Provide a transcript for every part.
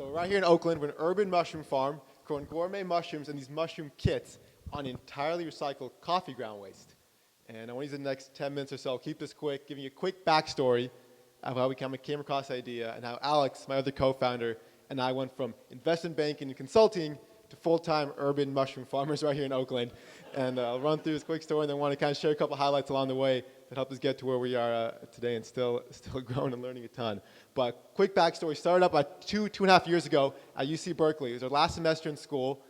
So right here in Oakland, we're an urban mushroom farm growing gourmet mushrooms and these mushroom kits on entirely recycled coffee ground waste. And I want to use the next 10 minutes or so, I'll keep this quick, giving you a quick backstory of how we kind of came across the idea and how Alex, my other co-founder, and I went from investment banking and consulting to full-time urban mushroom farmers right here in Oakland. And I'll run through this quick story and then want to kind of share a couple highlights along the way that helped us get to where we are today and still growing and learning a ton. But quick backstory, started up about two and a half years ago at UC Berkeley. It was our last semester in school.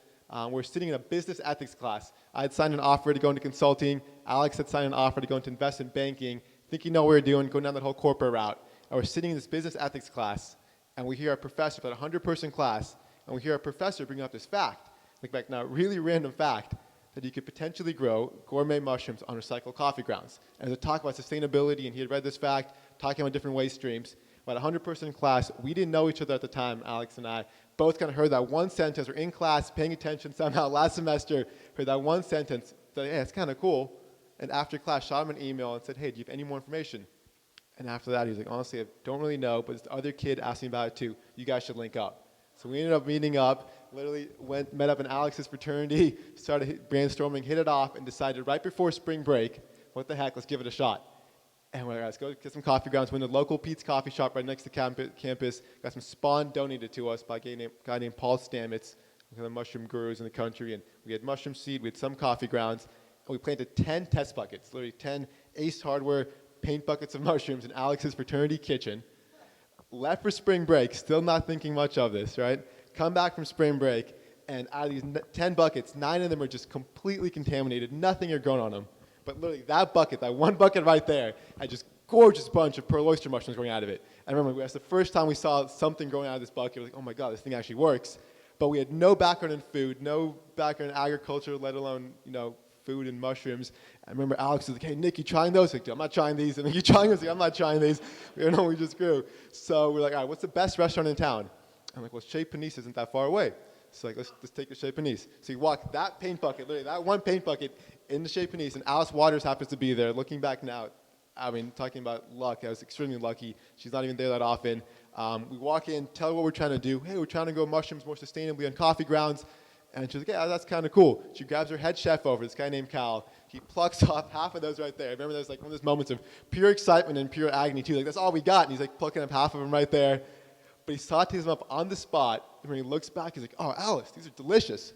We're sitting in a business ethics class. I had signed an offer to go into consulting. Alex had signed an offer to go into investment banking, thinking what we were doing, going down that whole corporate route. And we're sitting in this business ethics class, and we hear our professor, about a 100-person class, and we hear our professor bring up this fact, like now, really random fact, that you could potentially grow gourmet mushrooms on recycled coffee grounds. And there's a talk about sustainability, and he had read this fact, talking about different waste streams. About a 100-person class, we didn't know each other at the time, Alex and I, both kind of heard that one sentence, we're in class, paying attention somehow last semester, heard that one sentence, said, hey, it's kind of cool. And after class, shot him an email and said, hey, do you have any more information? And after that, he was like, honestly, I don't really know, but this other kid asked me about it too. You guys should link up. So we ended up meeting up, literally met up in Alex's fraternity, started brainstorming, hit it off, and decided right before spring break, what the heck, let's give it a shot. And we're like, let's go get some coffee grounds. Went to the local Pete's coffee shop right next to campus, got some spawn donated to us by a guy named Paul Stamets, one of the mushroom gurus in the country. And we had mushroom seed, we had some coffee grounds, and we planted 10 test buckets, literally 10 Ace Hardware paint buckets of mushrooms in Alex's fraternity kitchen. Left for spring break, still not thinking much of this, right? Come back from spring break, and out of these 10 buckets, 9 of them are just completely contaminated. Nothing had grown on them. But literally, that bucket, that one bucket right there, had just gorgeous bunch of pearl oyster mushrooms growing out of it. I remember that's the first time we saw something growing out of this bucket. We were like, oh my God, this thing actually works. But we had no background in food, no background in agriculture, let alone, food and mushrooms. I remember Alex was like, hey, Nick, you trying those? Like, I'm not trying these. And then you trying those? Like, I'm not trying these. We just grew. So we're like, all right, what's the best restaurant in town? I'm like, well, Chez Panisse isn't that far away. So like, let's take the Chez Panisse. So you walk that paint bucket, literally that one paint bucket in the Chez Panisse, and Alice Waters happens to be there. Looking back now, I mean, talking about luck, I was extremely lucky. She's not even there that often. We walk in, tell her what we're trying to do. Hey, we're trying to grow mushrooms more sustainably on coffee grounds. And she's like, yeah, that's kind of cool. She grabs her head chef over, this guy named Cal. He plucks off half of those right there. I remember there's like one of those moments of pure excitement and pure agony too. Like, that's all we got. And he's like plucking up half of them right there. But he sautés them up on the spot. And when he looks back, he's like, oh, Alice, these are delicious.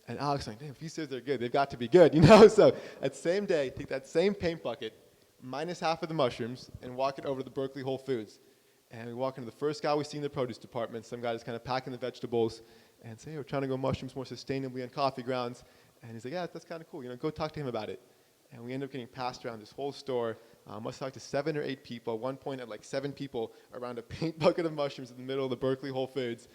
And Alex is like, damn, if he says they're good, they've got to be good, So that same day, take that same paint bucket, minus half of the mushrooms, and walk it over to the Berkeley Whole Foods. And we walk into the first guy we see in the produce department, some guy just kind of packing the vegetables, and say, hey, we're trying to grow mushrooms more sustainably on coffee grounds. And he's like, yeah, that's kind of cool. Go talk to him about it. And we end up getting passed around this whole store. Must talk to 7 or 8 people. At one point, at like 7 people around a paint bucket of mushrooms in the middle of the Berkeley Whole Foods.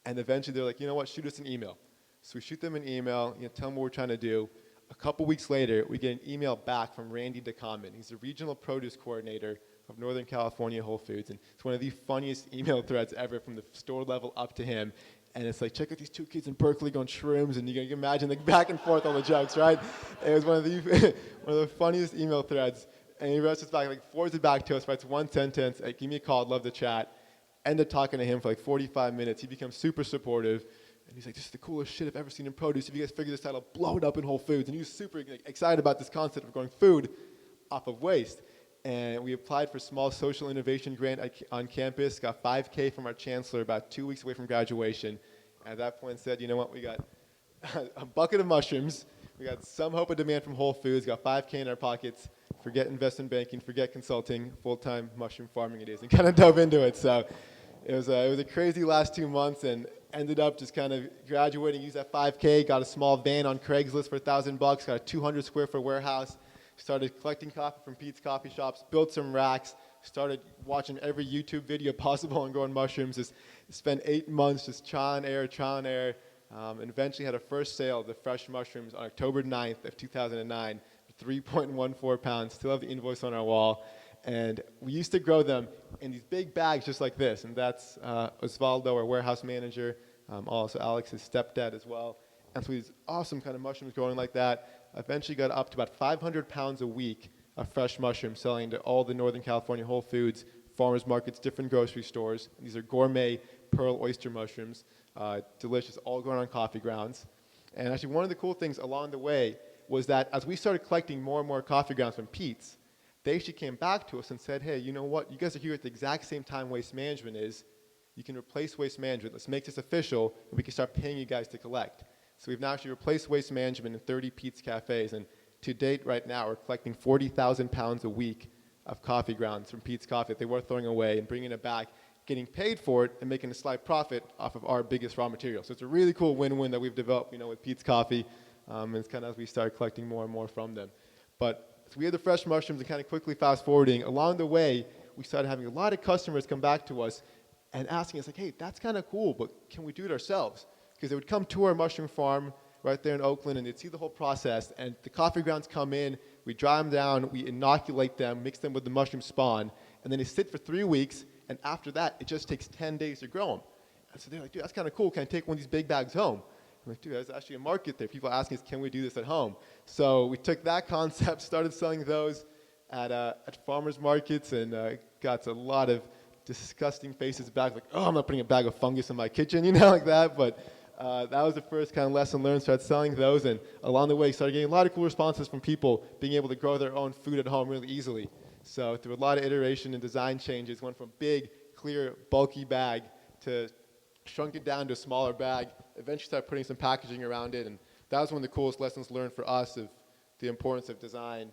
And eventually they're like, you know what, shoot us an email. So we shoot them an email, tell them what we're trying to do. A couple weeks later, we get an email back from Randy DeCommon. He's the regional produce coordinator of Northern California Whole Foods. And it's one of the funniest email threads ever from the store level up to him. And it's like, check out these 2 kids in Berkeley going shrooms, and you can imagine like back and forth all the jokes, right? It was one of the funniest email threads. And he writes us back, like forwards it back to us, writes one sentence, like, give me a call, I'd love to chat. Ended up talking to him for like 45 minutes. He becomes super supportive. And he's like, this is the coolest shit I've ever seen in produce. If you guys figure this out, I'll blow it up in Whole Foods. And he was super excited about this concept of growing food off of waste. And we applied for a small social innovation grant on campus, got $5K from our chancellor about 2 weeks away from graduation. And at that point said, you know what, we got a bucket of mushrooms, we got some hope of demand from Whole Foods, got $5K in our pockets, forget investment banking, forget consulting, full-time mushroom farming it is, and kind of dove into it. So it was a crazy last 2 months, and ended up just kind of graduating, used that $5K, got a small van on Craigslist for $1,000, got a 200 square foot warehouse, started collecting coffee from Pete's coffee shops, built some racks, started watching every YouTube video possible on growing mushrooms, just spent 8 months just trial and error, and eventually had our first sale of the fresh mushrooms on October 9th of 2009, 3.14 pounds, still have the invoice on our wall. And we used to grow them in these big bags just like this, and that's Osvaldo, our warehouse manager, also Alex's stepdad as well. And so these awesome kind of mushrooms growing like that, eventually got up to about 500 pounds a week of fresh mushrooms selling to all the Northern California Whole Foods, farmers markets, different grocery stores. And these are gourmet pearl oyster mushrooms, delicious, all grown on coffee grounds. And actually one of the cool things along the way was that as we started collecting more and more coffee grounds from Pete's, they actually came back to us and said, hey, you know what, you guys are here at the exact same time Waste Management is. You can replace Waste Management. Let's make this official, and we can start paying you guys to collect. So we've now actually replaced Waste Management in 30 Pete's cafes, and to date right now, we're collecting 40,000 pounds a week of coffee grounds from Pete's Coffee that they were throwing away and bringing it back, getting paid for it, and making a slight profit off of our biggest raw material. So it's a really cool win-win that we've developed, with Pete's Coffee, and it's kind of as we start collecting more and more from them. But so we had the fresh mushrooms, and kind of quickly fast-forwarding, along the way, we started having a lot of customers come back to us and asking us, like, hey, that's kind of cool, but can we do it ourselves? Because they would come to our mushroom farm right there in Oakland, and they'd see the whole process, and the coffee grounds come in, we dry them down, we inoculate them, mix them with the mushroom spawn, and then they sit for 3 weeks, and after that, it just takes 10 days to grow them. And so they're like, dude, that's kind of cool. Can I take one of these big bags home? I'm like, dude, there's actually a market there. People are asking us, can we do this at home? So we took that concept, started selling those at farmers markets, and got a lot of disgusting faces back, like, oh, I'm not putting a bag of fungus in my kitchen, like that. But that was the first kind of lesson learned. Started selling those, and along the way, started getting a lot of cool responses from people being able to grow their own food at home really easily. So through a lot of iteration and design changes, went from big, clear, bulky bag to shrunk it down to a smaller bag. Eventually started putting some packaging around it, and that was one of the coolest lessons learned for us of the importance of design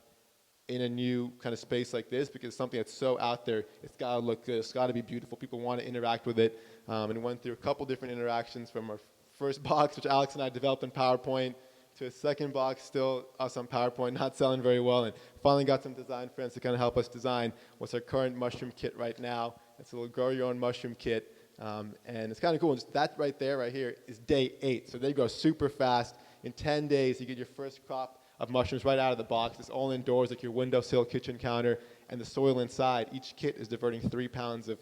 in a new kind of space like this, because it's something that's so out there. It's got to look good. It's got to be beautiful. People want to interact with it. And went through a couple different interactions from our first box, which Alex and I developed in PowerPoint, to a second box, still us on PowerPoint, not selling very well, and finally got some design friends to kind of help us design what's our current mushroom kit right now. It's a little grow your own mushroom kit, and it's kind of cool. And that right there, right here, is day 8. So they go super fast. In 10 days, you get your first crop of mushrooms right out of the box. It's all indoors, like your windowsill kitchen counter, and the soil inside. Each kit is diverting 3 pounds of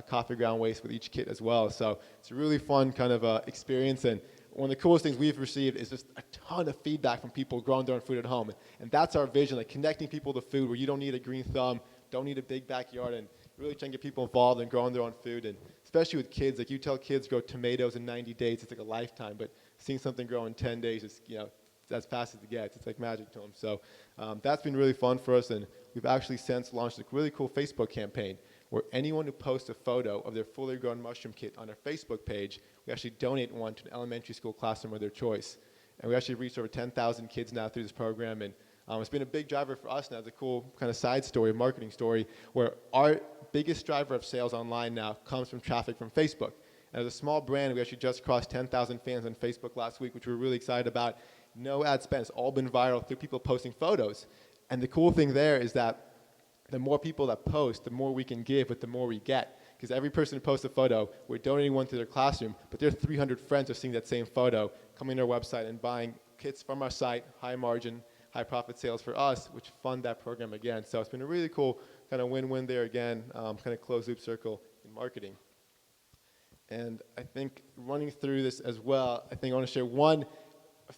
coffee ground waste with each kit as well. So it's a really fun kind of experience, and one of the coolest things we've received is just a ton of feedback from people growing their own food at home. And that's our vision, like connecting people to food where you don't need a green thumb, don't need a big backyard, and really trying to get people involved in growing their own food. And especially with kids, like you tell kids grow tomatoes in 90 days, it's like a lifetime, but seeing something grow in 10 days is, as fast as it gets. It's like magic to them. So that's been really fun for us, and we've actually since launched a really cool Facebook campaign where anyone who posts a photo of their fully grown mushroom kit on our Facebook page, we actually donate one to an elementary school classroom of their choice. And we actually reached over 10,000 kids now through this program, and it's been a big driver for us now. It's a cool kind of side story, marketing story, where our biggest driver of sales online now comes from traffic from Facebook. And as a small brand, we actually just crossed 10,000 fans on Facebook last week, which we're really excited about. No ad spend. It's all been viral through people posting photos. And the cool thing there is that the more people that post, the more we can give, but the more we get. Because every person who posts a photo, we're donating one to their classroom, but their 300 friends are seeing that same photo, coming to our website and buying kits from our site, high margin, high profit sales for us, which fund that program again. So it's been a really cool kind of win-win there again, kind of closed loop circle in marketing. And I think running through this as well, I think I want to share one,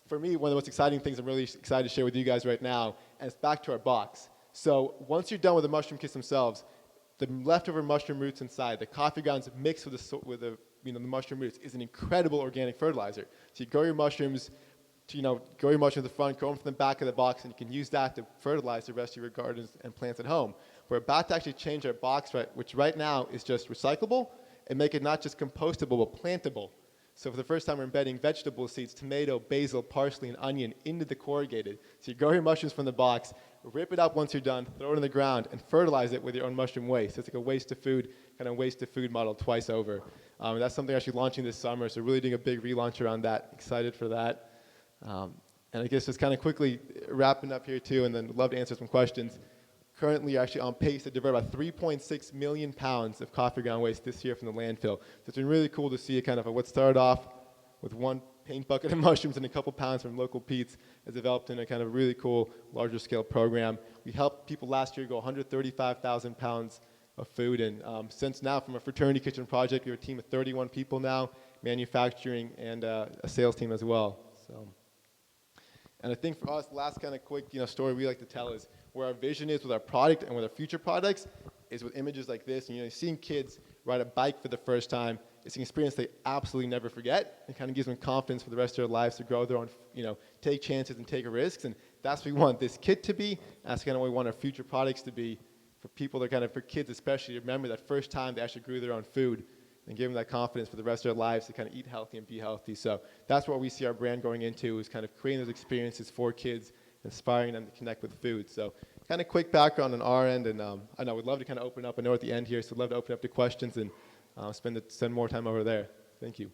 for me, one of the most exciting things I'm really excited to share with you guys right now, and it's back to our box. So once you're done with the mushroom kits themselves, the leftover mushroom roots inside, the coffee grounds mixed with the mushroom roots is an incredible organic fertilizer. So you grow your mushrooms, grow your mushrooms at the front, grow them from the back of the box, and you can use that to fertilize the rest of your gardens and plants at home. We're about to actually change our box, which right now is just recyclable, and make it not just compostable, but plantable. So for the first time, we're embedding vegetable seeds, tomato, basil, parsley, and onion into the corrugated. So you grow your mushrooms from the box, rip it up once you're done, throw it in the ground, and fertilize it with your own mushroom waste. It's like a waste to food, kind of waste to food model twice over. That's something actually launching this summer, so really doing a big relaunch around that. Excited for that. And I guess just kind of quickly wrapping up here too, and then love to answer some questions. Currently actually on pace to divert about 3.6 million pounds of coffee ground waste this year from the landfill. So it's been really cool to see it kind of what started off with one paint bucket of mushrooms and a couple pounds from local Pete's has developed in a kind of really cool larger scale program. We helped people last year go 135,000 pounds of food, and since now from a fraternity kitchen project, we have a team of 31 people now, manufacturing and a sales team as well. So, and I think for us, the last kind of quick story we like to tell is where our vision is with our product and with our future products is with images like this. And, seeing kids ride a bike for the first time it's an experience they absolutely never forget. It kind of gives them confidence for the rest of their lives to grow their own, take chances and take risks. And that's what we want this kit to be. That's kind of what we want our future products to be for people that for kids especially, to remember that first time they actually grew their own food and give them that confidence for the rest of their lives to kind of eat healthy and be healthy. So that's what we see our brand going into, is kind of creating those experiences for kids, inspiring them to connect with food. So kind of quick background on our end, and I know we'd love to kind of open up. I know at the end here, so I'd love to open up to questions and spend more time over there. Thank you.